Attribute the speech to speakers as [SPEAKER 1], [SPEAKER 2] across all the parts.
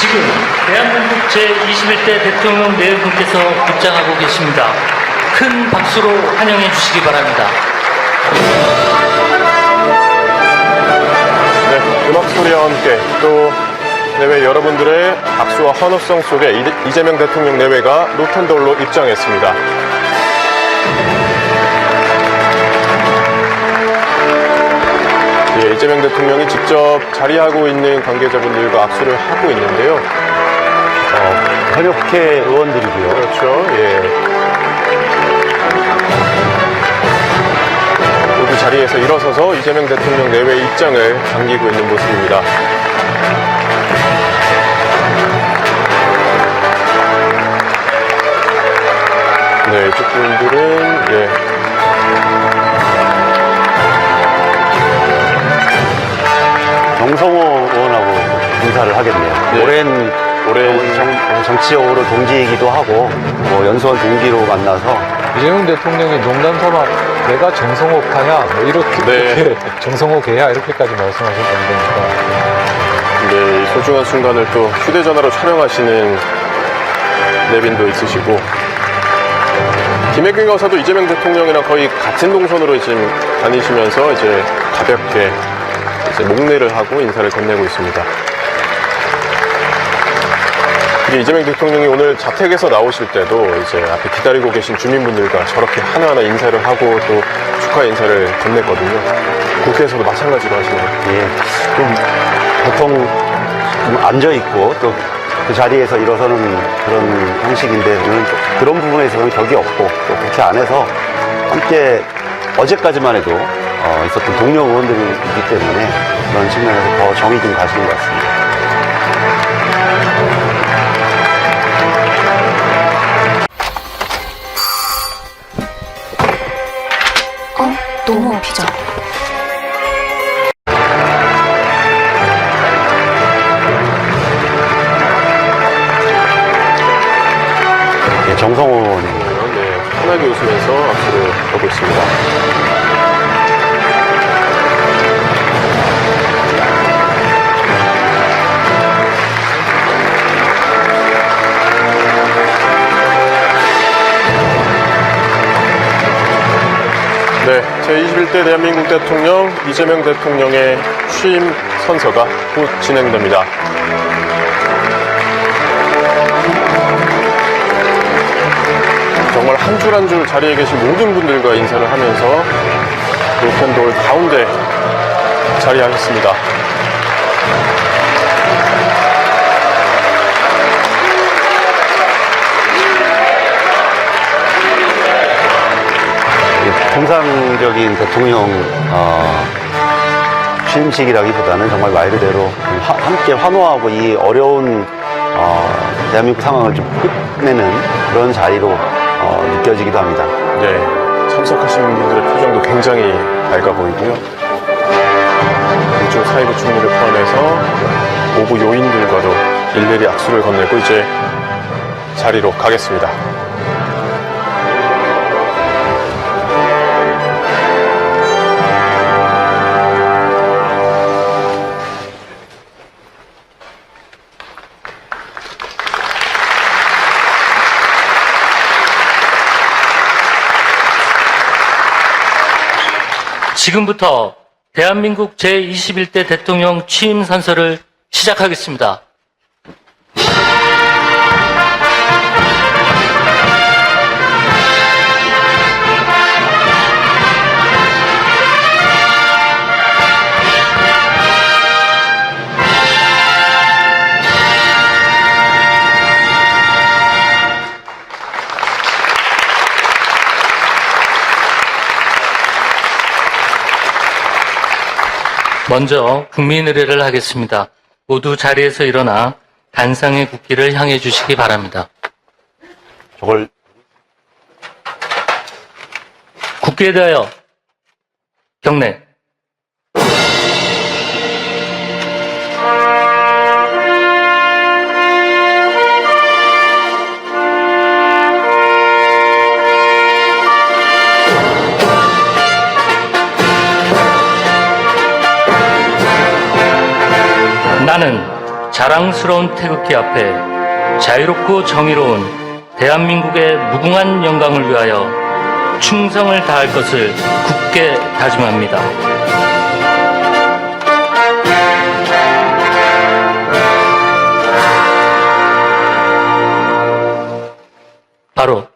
[SPEAKER 1] 지금 대한민국 제21대 대통령 내외분께서 입장하고 계십니다. 큰 박수로 환영해 주시기 바랍니다.
[SPEAKER 2] 네, 음악 소리와 함께 또 내외 여러분들의 박수와 환호성 속에 이재명 대통령 내외가 로텐더홀로 입장했습니다. 예, 이재명 대통령이 직접 자리하고 있는 관계자분들과 악수를 하고 있는데요.
[SPEAKER 3] 현역회 의원들이고요.
[SPEAKER 2] 그렇죠. 예. 모두 자리에서 일어서서 이재명 대통령 내외 입장을 당기고 있는 모습입니다. 네, 이쪽 분들은 예.
[SPEAKER 3] 정성호 의원하고 인사를 하겠네요.
[SPEAKER 2] 네.
[SPEAKER 3] 오랜 정치적으로 동지이기도 하고 뭐 연수원 동기로 만나서
[SPEAKER 4] 이재명 대통령이 농담삼아 내가 정성호 파냐 뭐 이렇게
[SPEAKER 2] 네.
[SPEAKER 4] 정성호 개야 이렇게까지 말씀하실 정도니까.
[SPEAKER 2] 네, 이 소중한 순간을 또 휴대전화로 촬영하시는 내빈도 있으시고, 김혜경 여사도 이재명 대통령이랑 거의 같은 동선으로 지금 다니시면서 이제 가볍게 이제 목례를 하고 인사를 건네고 있습니다. 이재명 대통령이 오늘 자택에서 나오실 때도 이제 앞에 기다리고 계신 주민분들과 저렇게 하나하나 인사를 하고 또 축하 인사를 건넸거든요. 국회에서도 마찬가지로 하시네요.
[SPEAKER 3] 예, 좀 보통 좀 앉아있고 또 그 자리에서 일어서는 그런 형식인데 오늘 그런 부분에서는 격이 없고 또 국회 안에서 함께 어제까지만 해도 있었던 동료 의원들이기 때문에 그런 측면에서 더 정이 좀 가시는 것 같습니다.
[SPEAKER 5] 너무 피자.
[SPEAKER 3] 예, 정성호 의원님.
[SPEAKER 2] 네, 편하게 웃으면서 악수를 하고 있습니다. 네, 제21대 대한민국 대통령 이재명 대통령의 취임 선서가 곧 진행됩니다. 정말 한 줄 한 줄 자리에 계신 모든 분들과 인사를 하면서 로텐더홀 가운데 자리하셨습니다.
[SPEAKER 3] 통상적인 대통령 취임식이라기보다는 정말 말 그대로 함께 환호하고 이 어려운 대한민국 상황을 좀 끝내는 그런 자리로 느껴지기도 합니다.
[SPEAKER 2] 네, 참석하시는 분들의 표정도 굉장히 밝아 보이고요. 이쪽 사이버 총리를 포함해서 오부 요인들과도 일일이 악수를 건네고 이제 자리로 가겠습니다.
[SPEAKER 1] 지금부터 대한민국 제21대 대통령 취임 선서를 시작하겠습니다. 먼저 국민 의례를 하겠습니다. 모두 자리에서 일어나 단상의 국기를 향해 주시기 바랍니다.
[SPEAKER 3] 저걸
[SPEAKER 1] 국기에 대하여 경례. 나는 자랑스러운 태극기 앞에 자유롭고 정의로운 대한민국의 무궁한 영광을 위하여 충성을 다할 것을 굳게 다짐합니다. 바로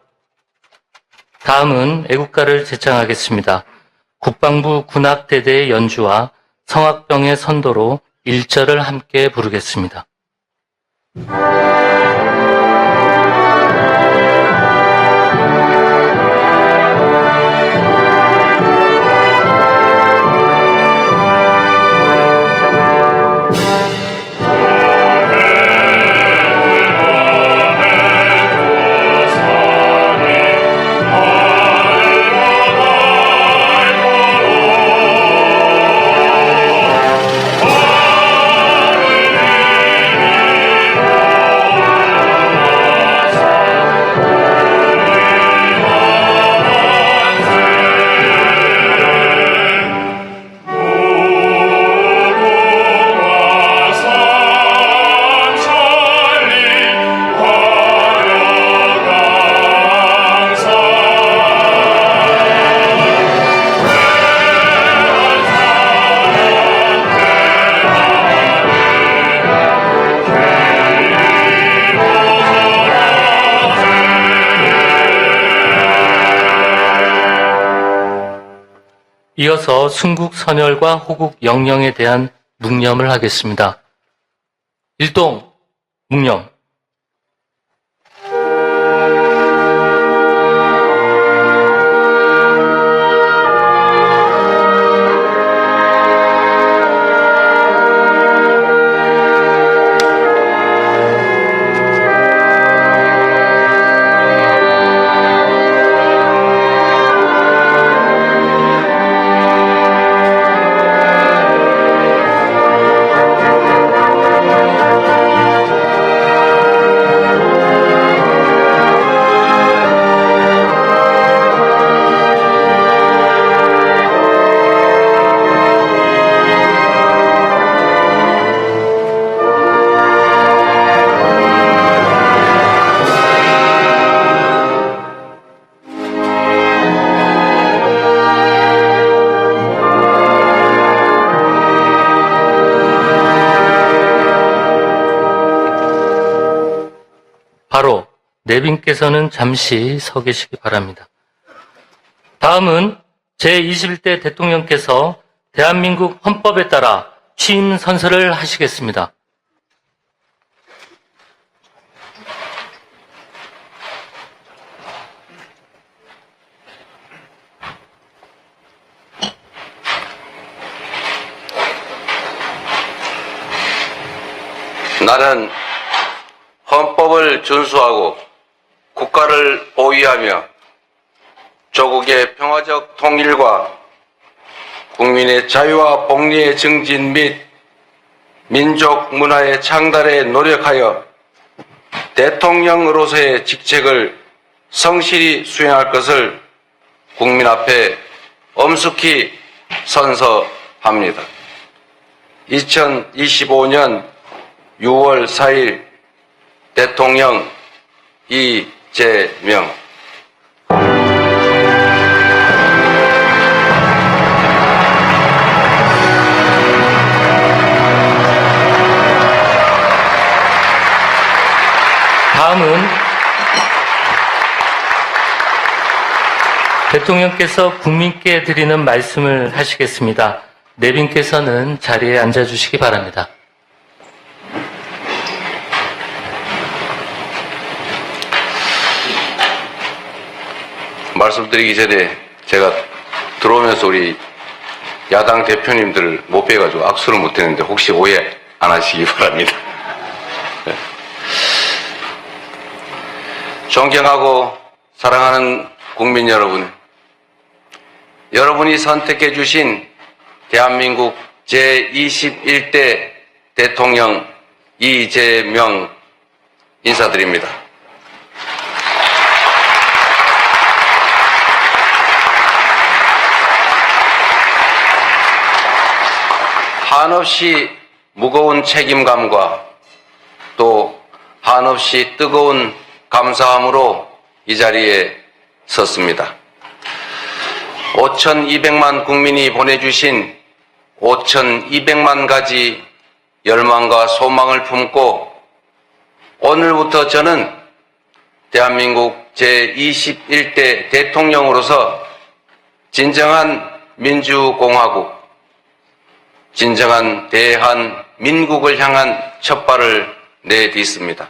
[SPEAKER 1] 다음은 애국가를 제창하겠습니다. 국방부 군악대대의 연주와 성악병의 선도로 1절을 함께 부르겠습니다. 이어서 순국 선열과 호국 영령에 대한 묵념을 하겠습니다. 일동 묵념. 바로 내빈께서는 잠시 서 계시기 바랍니다. 다음은 제21대 대통령께서 대한민국 헌법에 따라 취임 선서를 하시겠습니다.
[SPEAKER 5] 나는 헌법을 준수하고 국가를 보위하며 조국의 평화적 통일과 국민의 자유와 복리의 증진 및 민족 문화의 창달에 노력하여 대통령으로서의 직책을 성실히 수행할 것을 국민 앞에 엄숙히 선서합니다. 2025년 6월 4일 대통령 이재명.
[SPEAKER 1] 다음은 대통령께서 국민께 드리는 말씀을 하시겠습니다. 내빈께서는 자리에 앉아주시기 바랍니다.
[SPEAKER 5] 말씀드리기 전에 제가 들어오면서 우리 야당 대표님들을 못 뵈가지고 악수를 못했는데 혹시 오해 안 하시기 바랍니다. 존경하고 사랑하는 국민 여러분, 여러분이 선택해 주신 대한민국 제21대 대통령 이재명 인사드립니다. 한없이 무거운 책임감과 또 한없이 뜨거운 감사함으로 이 자리에 섰습니다. 5,200만 국민이 보내주신 5,200만 가지 열망과 소망을 품고 오늘부터 저는 대한민국 제21대 대통령으로서 진정한 민주공화국, 진정한 대한민국을 향한 첫발을 내딛습니다.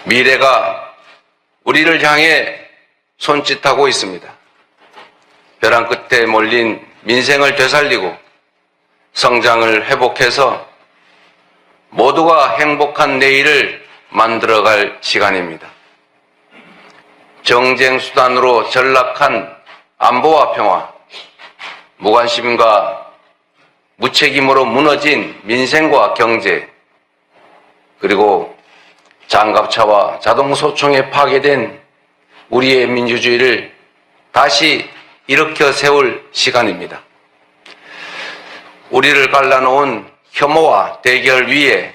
[SPEAKER 5] 미래가 우리를 향해 손짓하고 있습니다. 벼랑 끝에 몰린 민생을 되살리고 성장을 회복해서 모두가 행복한 내일을 만들어갈 시간입니다. 정쟁 수단으로 전락한 안보와 평화, 무관심과 무책임으로 무너진 민생과 경제, 그리고 장갑차와 자동소총에 파괴된 우리의 민주주의를 다시 일으켜 세울 시간입니다. 우리를 갈라놓은 혐오와 대결 위에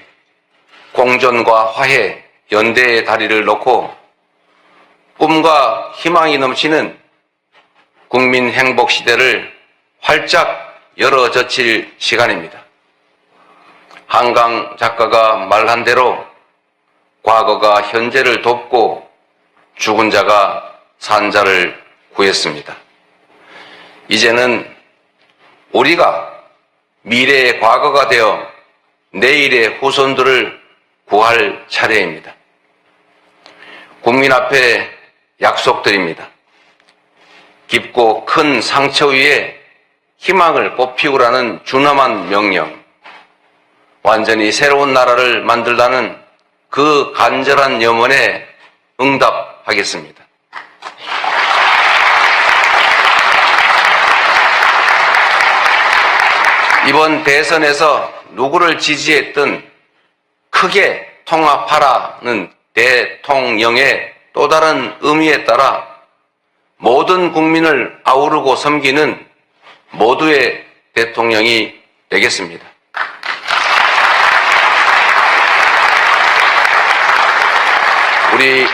[SPEAKER 5] 공존과 화해, 연대의 다리를 놓고 꿈과 희망이 넘치는 국민 행복 시대를 활짝 열어젖힐 시간입니다. 한강 작가가 말한 대로 과거가 현재를 돕고 죽은 자가 산 자를 구했습니다. 이제는 우리가 미래의 과거가 되어 내일의 후손들을 구할 차례입니다. 국민 앞에 약속드립니다. 깊고 큰 상처 위에 희망을 꽃피우라는 준엄한 명령, 완전히 새로운 나라를 만들라는 그 간절한 염원에 응답하겠습니다. 이번 대선에서 누구를 지지했든 크게 통합하라는 대통령의 또 다른 의미에 따라 모든 국민을 아우르고 섬기는 모두의 대통령이 되겠습니다. 우리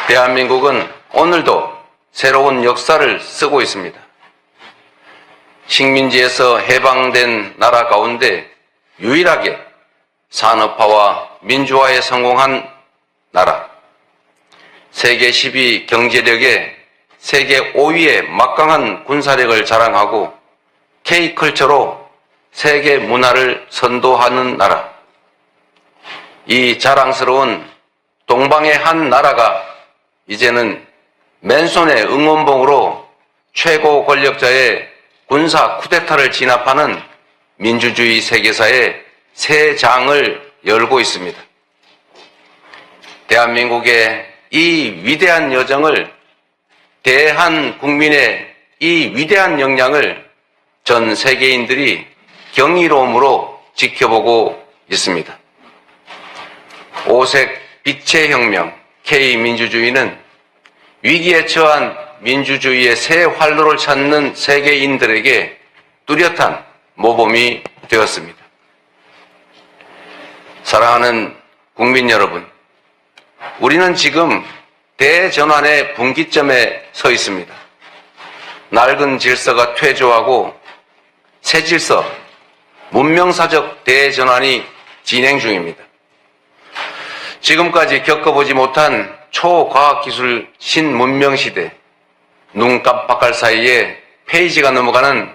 [SPEAKER 5] 대한민국은 오늘도 새로운 역사를 쓰고 있습니다. 식민지에서 해방된 나라 가운데 유일하게 산업화와 민주화에 성공한 나라, 세계 10위 경제력에 세계 5위의 막강한 군사력을 자랑하고 K컬처로 세계 문화를 선도하는 나라, 이 자랑스러운 동방의 한 나라가 이제는 맨손의 응원봉으로 최고 권력자의 군사 쿠데타를 진압하는 민주주의 세계사의 새 장을 열고 있습니다. 대한민국의 이 위대한 여정을, 대한국민의 이 위대한 역량을 전 세계인들이 경이로움으로 지켜보고 있습니다. 오색 빛의 혁명 K민주주의는 위기에 처한 민주주의의 새 활로를 찾는 세계인들에게 뚜렷한 모범이 되었습니다. 사랑하는 국민 여러분, 우리는 지금 대전환의 분기점에 서 있습니다. 낡은 질서가 퇴조하고 새 질서, 문명사적 대전환이 진행 중입니다. 지금까지 겪어보지 못한 초과학기술 신문명시대, 눈 깜빡할 사이에 페이지가 넘어가는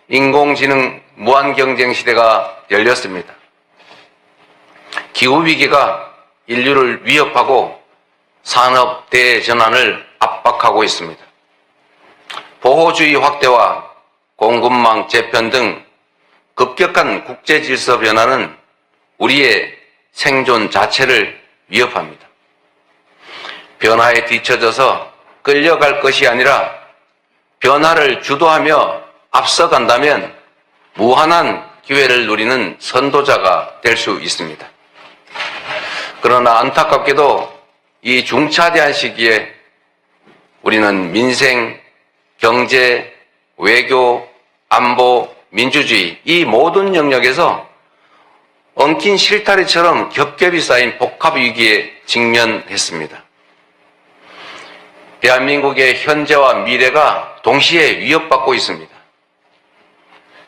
[SPEAKER 5] 인공지능 무한경쟁 시대가 열렸습니다. 기후위기가 인류를 위협하고 산업 대전환을 압박하고 있습니다. 보호주의 확대와 공급망 재편 등 급격한 국제질서 변화는 우리의 생존 자체를 위협합니다. 변화에 뒤처져서 끌려갈 것이 아니라 변화를 주도하며 앞서간다면 무한한 기회를 누리는 선도자가 될 수 있습니다. 그러나 안타깝게도 이 중차대한 시기에 우리는 민생, 경제, 외교, 안보, 민주주의 이 모든 영역에서 엉킨 실타래처럼 겹겹이 쌓인 복합위기에 직면했습니다. 대한민국의 현재와 미래가 동시에 위협받고 있습니다.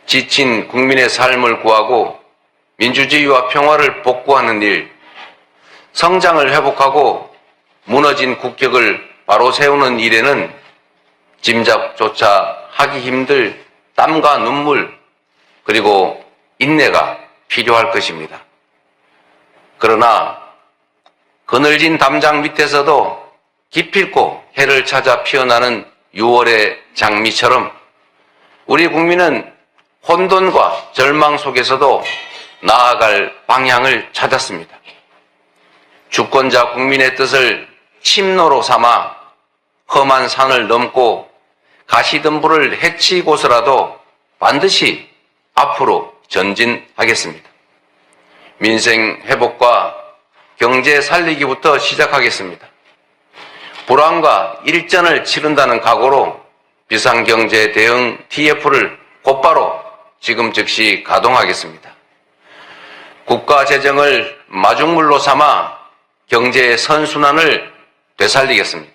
[SPEAKER 5] 지친 국민의 삶을 구하고 민주주의와 평화를 복구하는 일, 성장을 회복하고 무너진 국격을 바로 세우는 일에는 짐작조차 하기 힘들 땀과 눈물 그리고 인내가 필요할 것입니다. 그러나 그늘진 담장 밑에서도 기필코 해를 찾아 피어나는 6월의 장미처럼 우리 국민은 혼돈과 절망 속에서도 나아갈 방향을 찾았습니다. 주권자 국민의 뜻을 침노로 삼아 험한 산을 넘고 가시덤불을 헤치고서라도 반드시 앞으로 전진하겠습니다. 민생 회복과 경제 살리기부터 시작하겠습니다. 불황과 일전을 치른다는 각오로 비상경제 대응 TF를 곧바로 지금 즉시 가동하겠습니다. 국가 재정을 마중물로 삼아 경제의 선순환을 되살리겠습니다.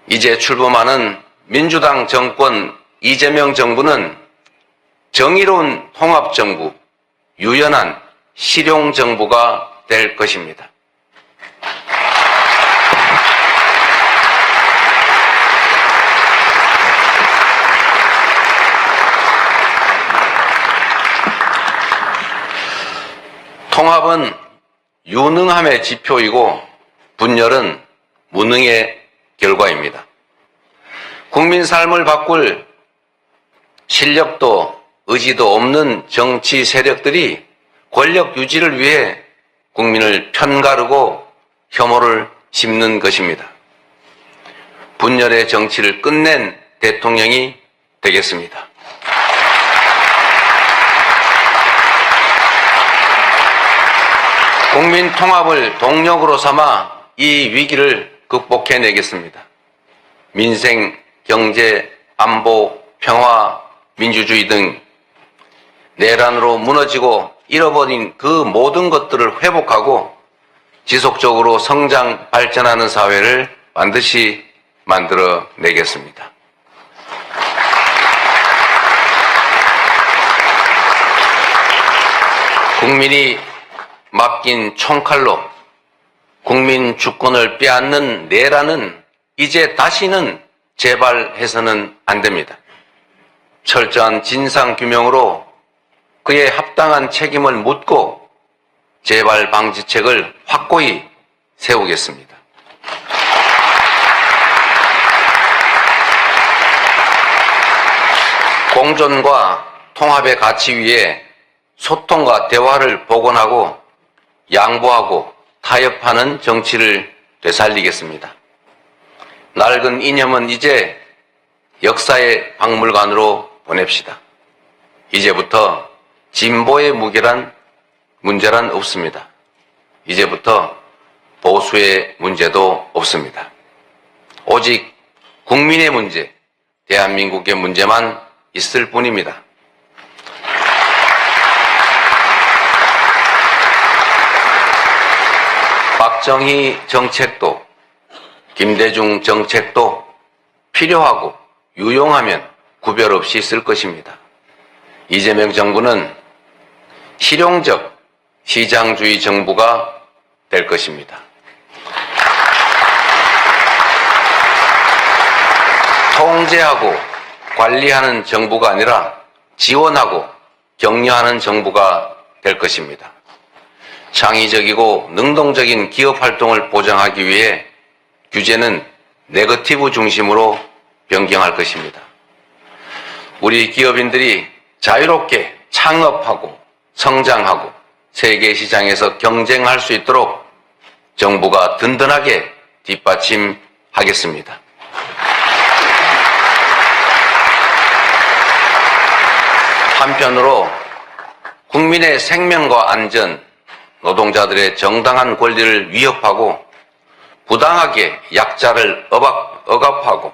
[SPEAKER 5] 이제 출범하는 민주당 정권 이재명 정부는 정의로운 통합정부, 유연한 실용정부가 될 것입니다. 통합은 유능함의 지표이고 분열은 무능의 결과입니다. 국민 삶을 바꿀 실력도 의지도 없는 정치 세력들이 권력 유지를 위해 국민을 편가르고 혐오를 심는 것입니다. 분열의 정치를 끝낸 대통령이 되겠습니다. 국민 통합을 동력으로 삼아 이 위기를 극복해내겠습니다. 민생, 경제, 안보, 평화, 민주주의 등 내란으로 무너지고 잃어버린 그 모든 것들을 회복하고 지속적으로 성장, 발전하는 사회를 반드시 만들어내겠습니다. 국민이 맡긴 총칼로 국민 주권을 빼앗는 내란은 이제 다시는 재발해서는 안 됩니다. 철저한 진상규명으로 그의 합당한 책임을 묻고 재발 방지책을 확고히 세우겠습니다. 공존과 통합의 가치 위에 소통과 대화를 복원하고 양보하고 타협하는 정치를 되살리겠습니다. 낡은 이념은 이제 역사의 박물관으로 보냅시다. 이제부터 진보의 문제란 없습니다. 이제부터 보수의 문제도 없습니다. 오직 국민의 문제, 대한민국의 문제만 있을 뿐입니다. 박정희 정책도 김대중 정책도 필요하고 유용하면 구별 없이 쓸 것입니다. 이재명 정부는 실용적 시장주의 정부가 될 것입니다. 통제하고 관리하는 정부가 아니라 지원하고 격려하는 정부가 될 것입니다. 창의적이고 능동적인 기업 활동을 보장하기 위해 규제는 네거티브 중심으로 변경할 것입니다. 우리 기업인들이 자유롭게 창업하고 성장하고 세계 시장에서 경쟁할 수 있도록 정부가 든든하게 뒷받침하겠습니다. 한편으로 국민의 생명과 안전, 노동자들의 정당한 권리를 위협하고 부당하게 약자를 억압하고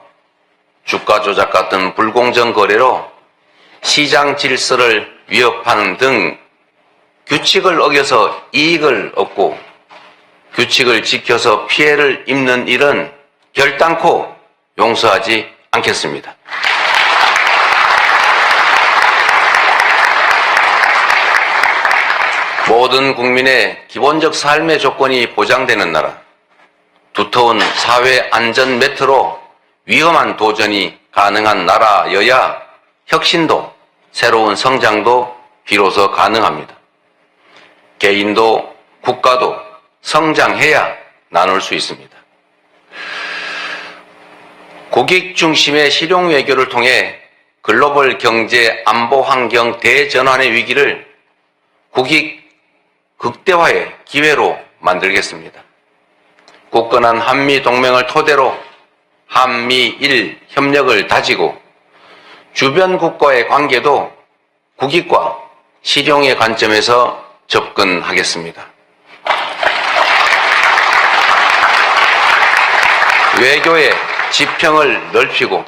[SPEAKER 5] 주가 조작 같은 불공정 거래로 시장 질서를 위협하는 등 규칙을 어겨서 이익을 얻고 규칙을 지켜서 피해를 입는 일은 결단코 용서하지 않겠습니다. 모든 국민의 기본적 삶의 조건이 보장되는 나라, 두터운 사회 안전 매트로 위험한 도전이 가능한 나라여야 혁신도 새로운 성장도 비로소 가능합니다. 개인도 국가도 성장해야 나눌 수 있습니다. 국익 중심의 실용 외교를 통해 글로벌 경제 안보 환경 대전환의 위기를 국익 극대화의 기회로 만들겠습니다. 굳건한 한미 동맹을 토대로 한미일 협력을 다지고 주변 국가의 관계도 국익과 실용의 관점에서 접근하겠습니다. 외교의 지평을 넓히고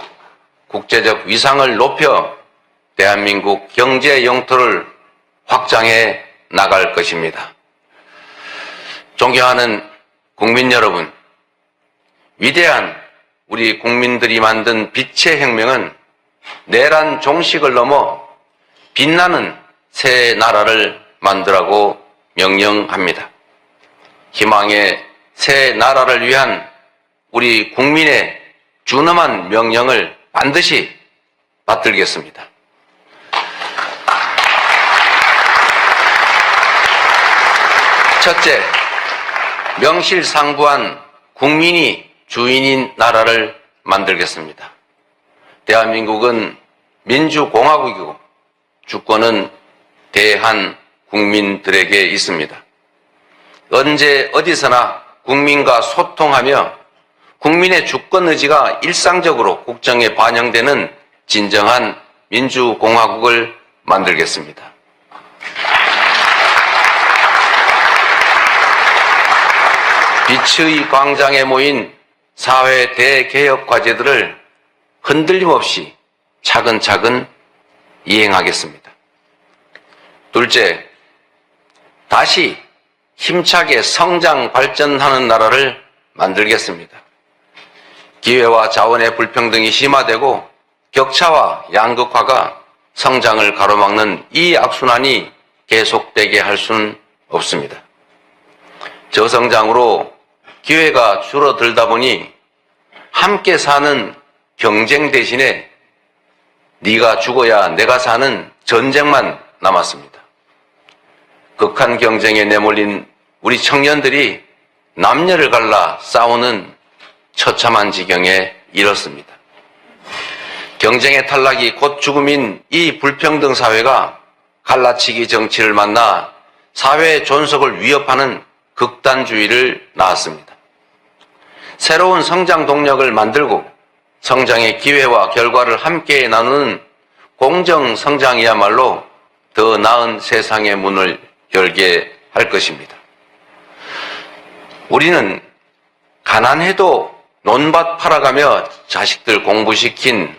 [SPEAKER 5] 국제적 위상을 높여 대한민국 경제 영토를 확장해 나갈 것입니다. 존경하는 국민 여러분, 위대한 우리 국민들이 만든 빛의 혁명은 내란 종식을 넘어 빛나는 새 나라를 만들라고 명령합니다. 희망의 새 나라를 위한 우리 국민의 준엄한 명령을 반드시 받들겠습니다. 첫째, 명실상부한 국민이 주인인 나라를 만들겠습니다. 대한민국은 민주공화국이고 주권은 대한 국민들에게 있습니다. 언제 어디서나 국민과 소통하며 국민의 주권 의지가 일상적으로 국정에 반영되는 진정한 민주공화국을 만들겠습니다. 빛의 광장에 모인 사회 대개혁 과제들을 흔들림 없이 차근차근 이행하겠습니다. 둘째, 다시 힘차게 성장 발전하는 나라를 만들겠습니다. 기회와 자원의 불평등이 심화되고 격차와 양극화가 성장을 가로막는 이 악순환이 계속되게 할 수는 없습니다. 저성장으로 기회가 줄어들다 보니 함께 사는 경쟁 대신에 네가 죽어야 내가 사는 전쟁만 남았습니다. 극한 경쟁에 내몰린 우리 청년들이 남녀를 갈라 싸우는 처참한 지경에 이렇습니다. 경쟁의 탈락이 곧 죽음인 이 불평등 사회가 갈라치기 정치를 만나 사회의 존속을 위협하는 극단주의를 낳았습니다. 새로운 성장 동력을 만들고 성장의 기회와 결과를 함께 나누는 공정 성장이야말로 더 나은 세상의 문을 열게 할 것입니다. 우리는 가난해도 논밭 팔아가며 자식들 공부시킨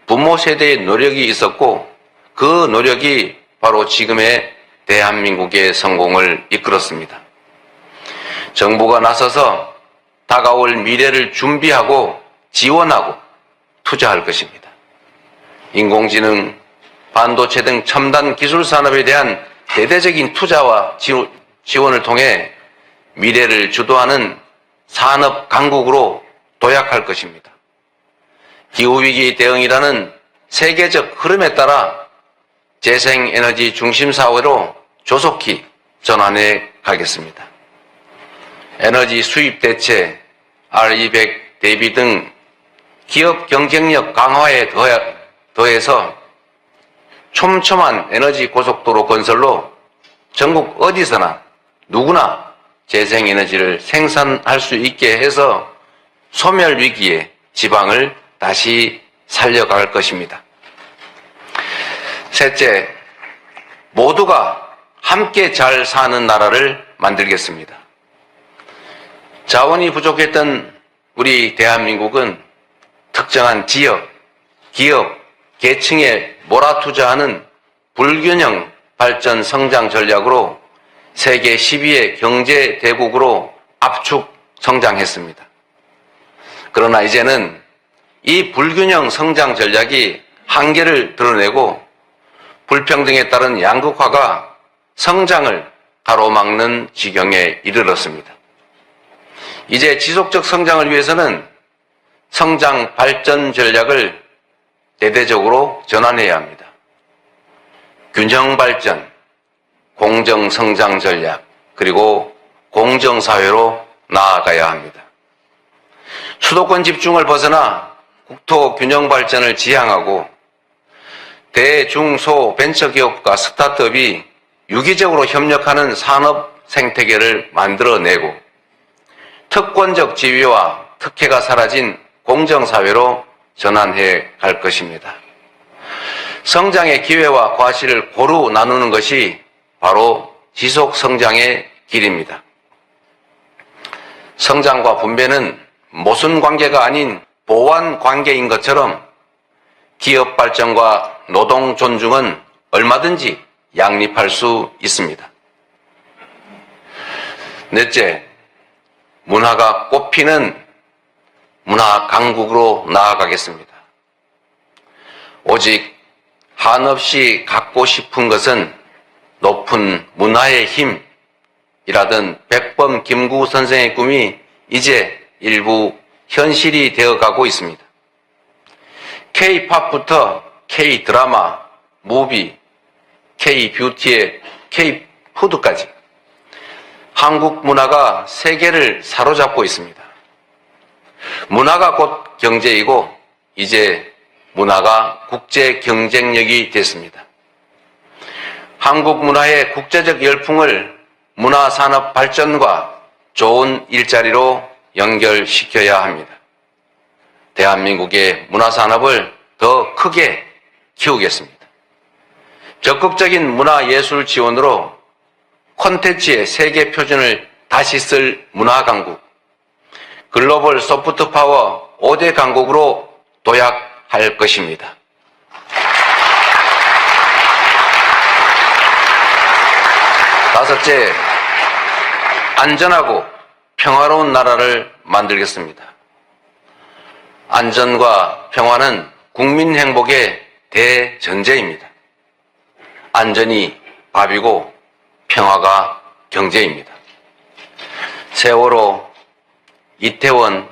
[SPEAKER 5] 부모 세대의 노력이 있었고 그 노력이 바로 지금의 대한민국의 성공을 이끌었습니다. 정부가 나서서 다가올 미래를 준비하고 지원하고 투자할 것입니다. 인공지능, 반도체 등 첨단 기술 산업에 대한 대대적인 투자와 지원을 통해 미래를 주도하는 산업 강국으로 도약할 것입니다. 기후위기 대응이라는 세계적 흐름에 따라 재생에너지 중심 사회로 조속히 전환해 가겠습니다. 에너지 수입 대체, R200 대비 등 기업 경쟁력 강화에 더해서 촘촘한 에너지 고속도로 건설로 전국 어디서나 누구나 재생에너지를 생산할 수 있게 해서 소멸 위기에 지방을 다시 살려갈 것입니다. 셋째, 모두가 함께 잘 사는 나라를 만들겠습니다. 자원이 부족했던 우리 대한민국은 특정한 지역, 기업, 계층에 몰아투자하는 불균형 발전 성장 전략으로 세계 10위의 경제 대국으로 압축 성장했습니다. 그러나 이제는 이 불균형 성장 전략이 한계를 드러내고 불평등에 따른 양극화가 성장을 가로막는 지경에 이르렀습니다. 이제 지속적 성장을 위해서는 성장 발전 전략을 대대적으로 전환해야 합니다. 균형 발전, 공정 성장 전략, 그리고 공정 사회로 나아가야 합니다. 수도권 집중을 벗어나 국토 균형 발전을 지향하고 대, 중, 소, 벤처기업과 스타트업이 유기적으로 협력하는 산업 생태계를 만들어내고 특권적 지위와 특혜가 사라진 공정사회로 전환해 갈 것입니다. 성장의 기회와 과실을 고루 나누는 것이 바로 지속 성장의 길입니다. 성장과 분배는 모순 관계가 아닌 보완 관계인 것처럼 기업 발전과 노동 존중은 얼마든지 양립할 수 있습니다. 넷째, 문화가 꽃피는 문화 강국으로 나아가겠습니다. 오직 한없이 갖고 싶은 것은 높은 문화의 힘이라던 백범 김구 선생의 꿈이 이제 일부 현실이 되어가고 있습니다. K-팝부터 K-드라마, 무비, K-뷰티의 K-푸드까지 한국 문화가 세계를 사로잡고 있습니다. 문화가 곧 경제이고 이제 문화가 국제 경쟁력이 됐습니다. 한국 문화의 국제적 열풍을 문화산업 발전과 좋은 일자리로 연결시켜야 합니다. 대한민국의 문화산업을 더 크게 키우겠습니다. 적극적인 문화예술 지원으로 콘텐츠의 세계 표준을 다시 쓸 문화강국, 글로벌 소프트파워 5대 강국으로 도약할 것입니다. 다섯째, 안전하고 평화로운 나라를 만들겠습니다. 안전과 평화는 국민 행복의 대전제입니다. 안전이 밥이고 평화가 경제입니다. 세월호, 이태원,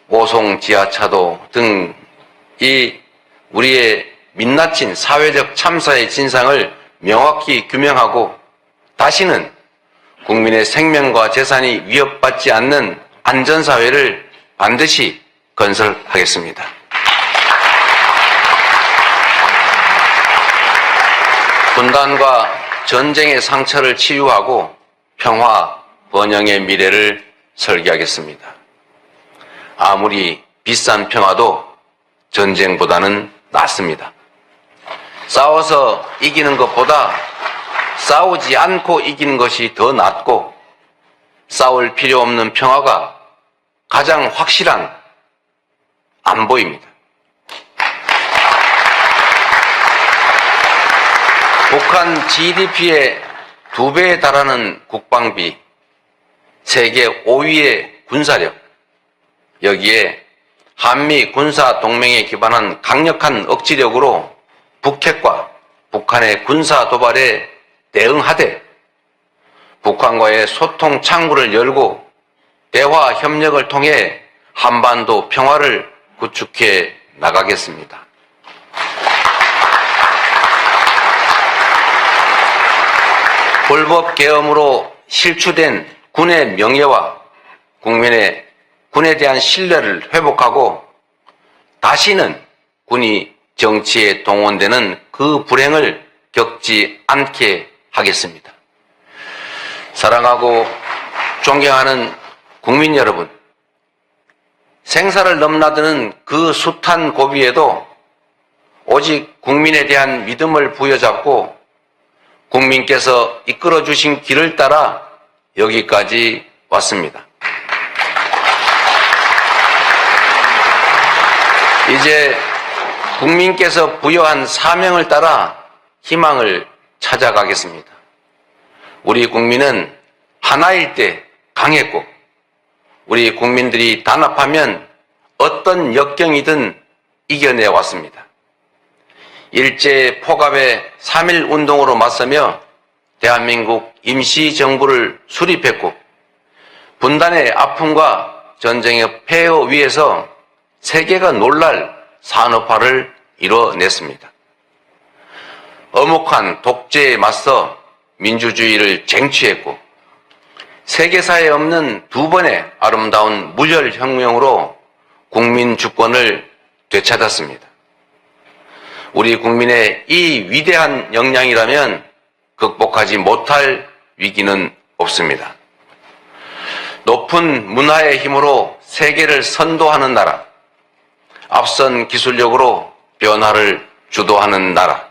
[SPEAKER 5] 오송 지하차도 등 이 우리의 민낯진 사회적 참사의 진상을 명확히 규명하고 다시는 국민의 생명과 재산이 위협받지 않는 안전사회를 반드시 건설하겠습니다. 분단과 전쟁의 상처를 치유하고 평화, 번영의 미래를 설계하겠습니다. 아무리 비싼 평화도 전쟁보다는 낫습니다. 싸워서 이기는 것보다 싸우지 않고 이기는 것이 더 낫고 싸울 필요 없는 평화가 가장 확실한 안보입니다. 북한 GDP의 2배에 달하는 국방비, 세계 5위의 군사력, 여기에 한미 군사 동맹에 기반한 강력한 억지력으로 북핵과 북한의 군사 도발에 대응하되 북한과의 소통 창구를 열고 대화 협력을 통해 한반도 평화를 구축해 나가겠습니다. 불법 계엄으로 실추된 군의 명예와 군에 대한 신뢰를 회복하고 다시는 군이 정치에 동원되는 그 불행을 겪지 않게 하겠습니다. 사랑하고 존경하는 국민 여러분, 생사를 넘나드는 그 숱한 고비에도 오직 국민에 대한 믿음을 부여잡고 국민께서 이끌어 주신 길을 따라 여기까지 왔습니다. 이제 국민께서 부여한 사명을 따라 희망을 찾아가겠습니다. 우리 국민은 하나일 때 강했고 우리 국민들이 단합하면 어떤 역경이든 이겨내 왔습니다. 일제 포갑의 3.1 운동으로 맞서며 대한민국 임시정부를 수립했고 분단의 아픔과 전쟁의 폐허 위에서 세계가 놀랄 산업화를 이뤄냈습니다. 엄혹한 독재에 맞서 민주주의를 쟁취했고 세계사에 없는 두 번의 아름다운 무혈혁명으로 국민 주권을 되찾았습니다. 우리 국민의 이 위대한 역량이라면 극복하지 못할 위기는 없습니다. 높은 문화의 힘으로 세계를 선도하는 나라, 앞선 기술력으로 변화를 주도하는 나라,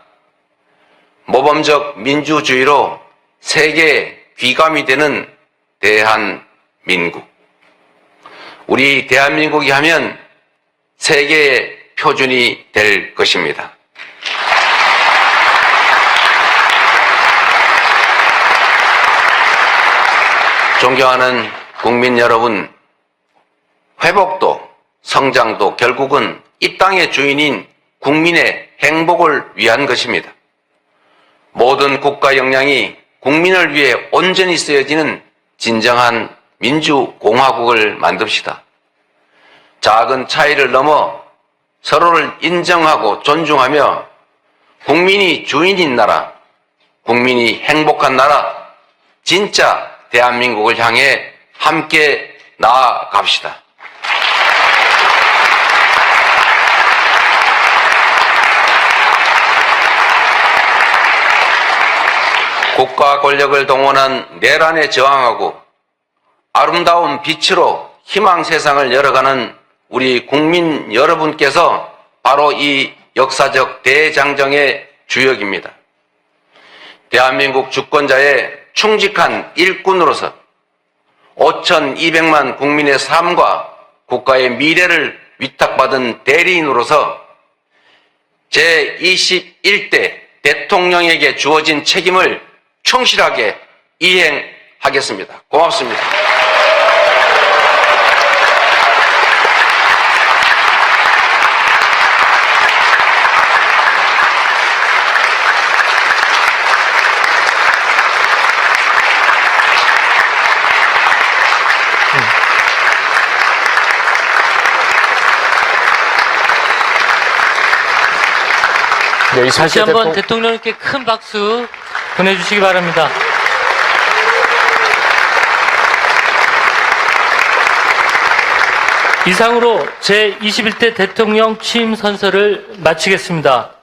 [SPEAKER 5] 모범적 민주주의로 세계의 귀감이 되는 대한민국. 우리 대한민국이 하면 세계의 표준이 될 것입니다. 존경하는 국민 여러분, 회복도 성장도 결국은 이 땅의 주인인 국민의 행복을 위한 것입니다. 모든 국가 역량이 국민을 위해 온전히 쓰여지는 진정한 민주공화국을 만듭시다. 작은 차이를 넘어 서로를 인정하고 존중하며 국민이 주인인 나라, 국민이 행복한 나라, 진짜 대한민국을 향해 함께 나아갑시다. 국가 권력을 동원한 내란에 저항하고 아름다운 빛으로 희망 세상을 열어가는 우리 국민 여러분께서 바로 이 역사적 대장정의 주역입니다. 대한민국 주권자의 충직한 일꾼으로서 5,200만 국민의 삶과 국가의 미래를 위탁받은 대리인으로서 제21대 대통령에게 주어진 책임을 충실하게 이행하겠습니다. 고맙습니다.
[SPEAKER 2] 네,
[SPEAKER 1] 다시 한번 대통령님께 큰 박수 보내주시기 바랍니다. 이상으로 제21대 대통령 취임 선서를 마치겠습니다.